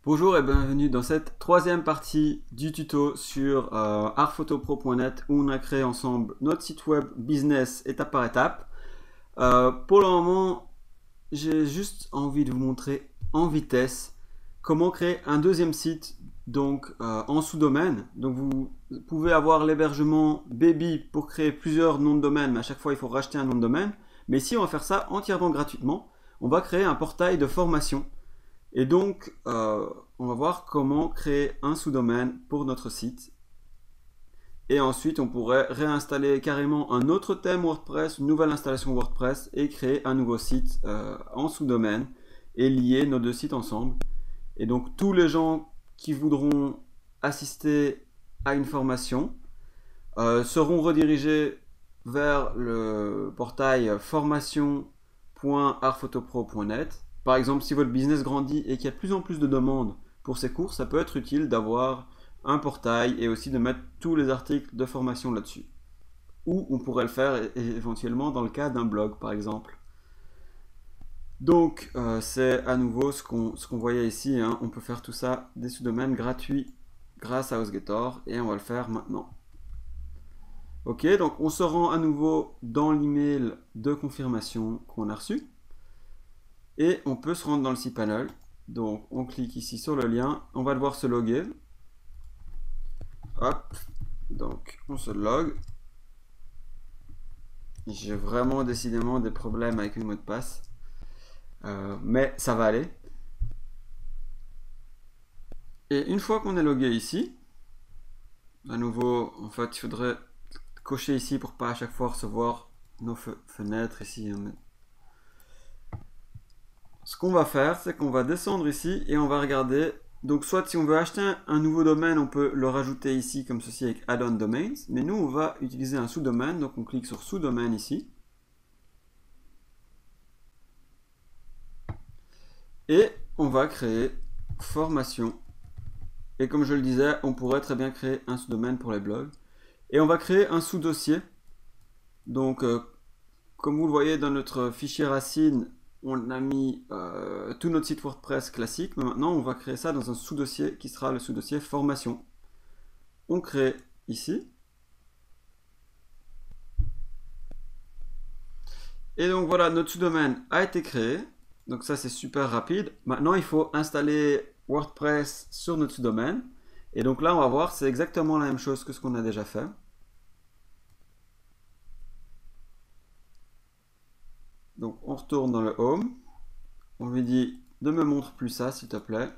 Bonjour et bienvenue dans cette troisième partie du tuto sur artphotopro.net où on a créé ensemble notre site web business étape par étape. Pour le moment, j'ai juste envie de vous montrer en vitesse comment créer un deuxième site donc en sous-domaine. Donc vous pouvez avoir l'hébergement Baby pour créer plusieurs noms de domaine, mais à chaque fois il faut racheter un nom de domaine. Mais ici on va faire ça entièrement gratuitement. On va créer un portail de formation. Et donc, on va voir comment créer un sous-domaine pour notre site. Et ensuite, on pourrait réinstaller carrément un autre thème WordPress, une nouvelle installation WordPress et créer un nouveau site en sous-domaine et lier nos deux sites ensemble. Et donc, tous les gens qui voudront assister à une formation seront redirigés vers le portail formation.artphotopro.net. Par exemple, si votre business grandit et qu'il y a de plus en plus de demandes pour ces cours, ça peut être utile d'avoir un portail et aussi de mettre tous les articles de formation là-dessus. Ou on pourrait le faire éventuellement dans le cas d'un blog, par exemple. Donc, c'est à nouveau ce qu'on voyait ici, hein. On peut faire tout ça des sous-domaines gratuits grâce à HostGator et on va le faire maintenant. Ok, donc on se rend à nouveau dans l'email de confirmation qu'on a reçu. Et on peut se rendre dans le cPanel. Donc on clique ici sur le lien. On va devoir se loguer. Hop. Donc on se log. J'ai vraiment décidément des problèmes avec le mot de passe. Mais ça va aller. Et une fois qu'on est logué ici, à nouveau, en fait, il faudrait cocher ici pour pas à chaque fois recevoir nos fenêtres ici. Ce qu'on va faire, c'est qu'on va descendre ici et on va regarder. Donc soit si on veut acheter un nouveau domaine, on peut le rajouter ici comme ceci avec Add-on Domains. Mais nous, on va utiliser un sous-domaine. Donc on clique sur sous-domaine ici. Et on va créer formation. Et comme je le disais, on pourrait très bien créer un sous-domaine pour les blogs. Et on va créer un sous-dossier. Donc comme vous le voyez dans notre fichier racine, on a mis tout notre site WordPress classique, mais maintenant on va créer ça dans un sous-dossier qui sera le sous-dossier formation. On crée ici. Et donc voilà, notre sous-domaine a été créé. Donc ça c'est super rapide. Maintenant il faut installer WordPress sur notre sous-domaine. Et donc là on va voir, c'est exactement la même chose que ce qu'on a déjà fait. Donc on retourne dans le Home. On lui dit ne me montre plus ça s'il te plaît.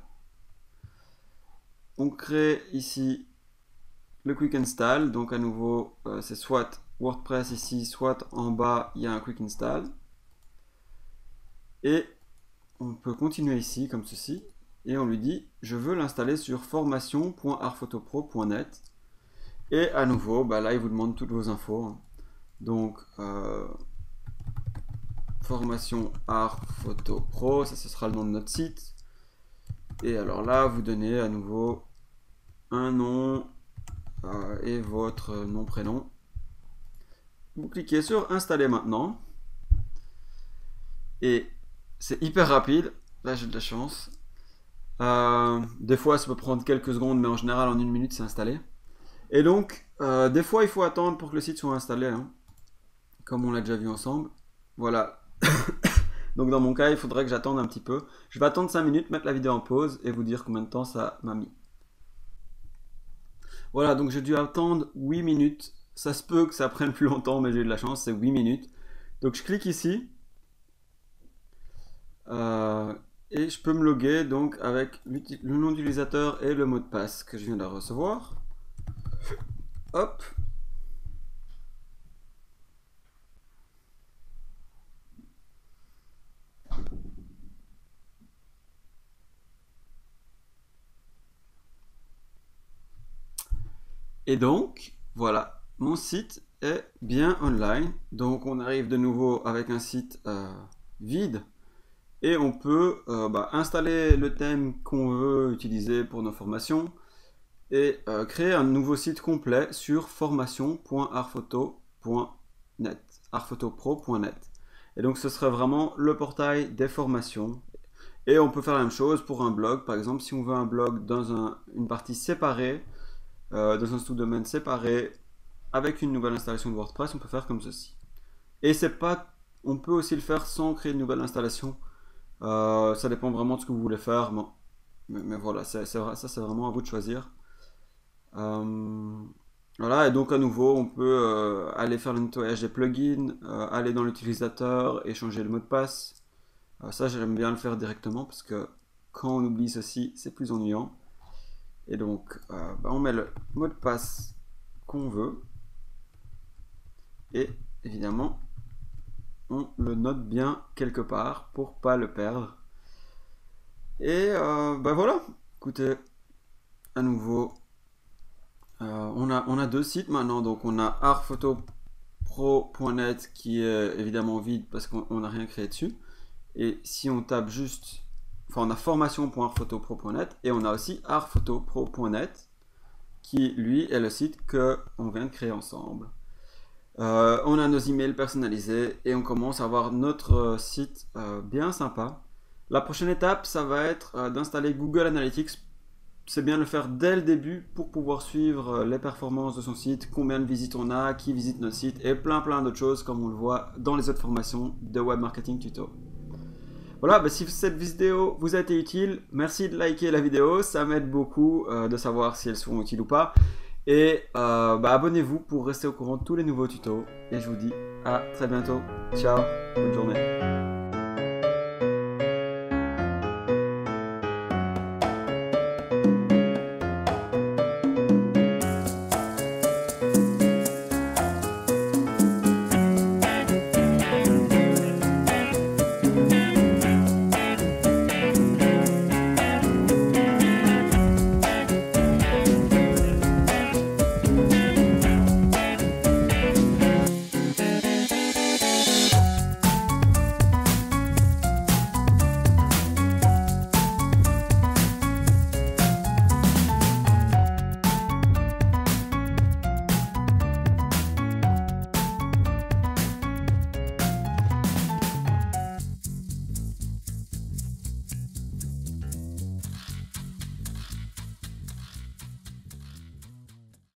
On crée ici le Quick Install. Donc à nouveau c'est soit WordPress ici, soit en bas il y a un Quick Install. Et on peut continuer ici comme ceci. Et on lui dit je veux l'installer sur formation.artphotopro.net. Et à nouveau, là il vous demande toutes vos infos. Donc formation artphotopro, ça ce sera le nom de notre site. Et alors là, vous donnez à nouveau un nom et votre nom, prénom. Vous cliquez sur installer maintenant. Et c'est hyper rapide. Là, j'ai de la chance. Des fois, ça peut prendre quelques secondes, mais en général, en 1 minute, c'est installé. Et donc, des fois, il faut attendre pour que le site soit installé, hein, comme on l'a déjà vu ensemble. Voilà. Donc dans mon cas, il faudrait que j'attende un petit peu. Je vais attendre 5 minutes, mettre la vidéo en pause et vous dire combien de temps ça m'a mis. Voilà, donc j'ai dû attendre 8 minutes. Ça se peut que ça prenne plus longtemps, mais j'ai eu de la chance, c'est 8 minutes. Donc je clique ici. Et je peux me loguer donc avec le nom d'utilisateur et le mot de passe que je viens de recevoir. Hop. Et donc, voilà, mon site est bien online. Donc on arrive de nouveau avec un site vide. Et on peut installer le thème qu'on veut utiliser pour nos formations. Et créer un nouveau site complet sur formation.artphotopro.net. Et donc ce serait vraiment le portail des formations. Et on peut faire la même chose pour un blog. Par exemple, si on veut un blog dans une partie séparée, dans un sous-domaine séparé, avec une nouvelle installation de WordPress, on peut faire comme ceci. Et c'est pas, on peut aussi le faire sans créer une nouvelle installation. Ça dépend vraiment de ce que vous voulez faire. Mais voilà, ça c'est vraiment à vous de choisir. Voilà, et donc à nouveau, on peut aller faire le nettoyage des plugins, aller dans l'utilisateur et changer le mot de passe. Ça, j'aime bien le faire directement parce que quand on oublie ceci, c'est plus ennuyant. Et donc, on met le mot de passe qu'on veut. Et évidemment, on le note bien quelque part pour pas le perdre. Et voilà, écoutez, à nouveau, on a deux sites maintenant. Donc on a artphotopro.net qui est évidemment vide parce qu'on n'a rien créé dessus. Et si on tape juste, enfin on a formation.artphotopro.net et on a aussi artphotopro.net qui lui est le site qu'on vient de créer ensemble. On a nos emails personnalisés et on commence à avoir notre site bien sympa. La prochaine étape, ça va être d'installer Google Analytics. C'est bien de le faire dès le début pour pouvoir suivre les performances de son site, combien de visites on a, qui visite notre site et plein d'autres choses comme on le voit dans les autres formations de Web Marketing Tuto. Voilà, si cette vidéo vous a été utile, merci de liker la vidéo, ça m'aide beaucoup de savoir si elles seront utiles ou pas. Et abonnez-vous pour rester au courant de tous les nouveaux tutos. Et je vous dis à très bientôt. Ciao, bonne journée.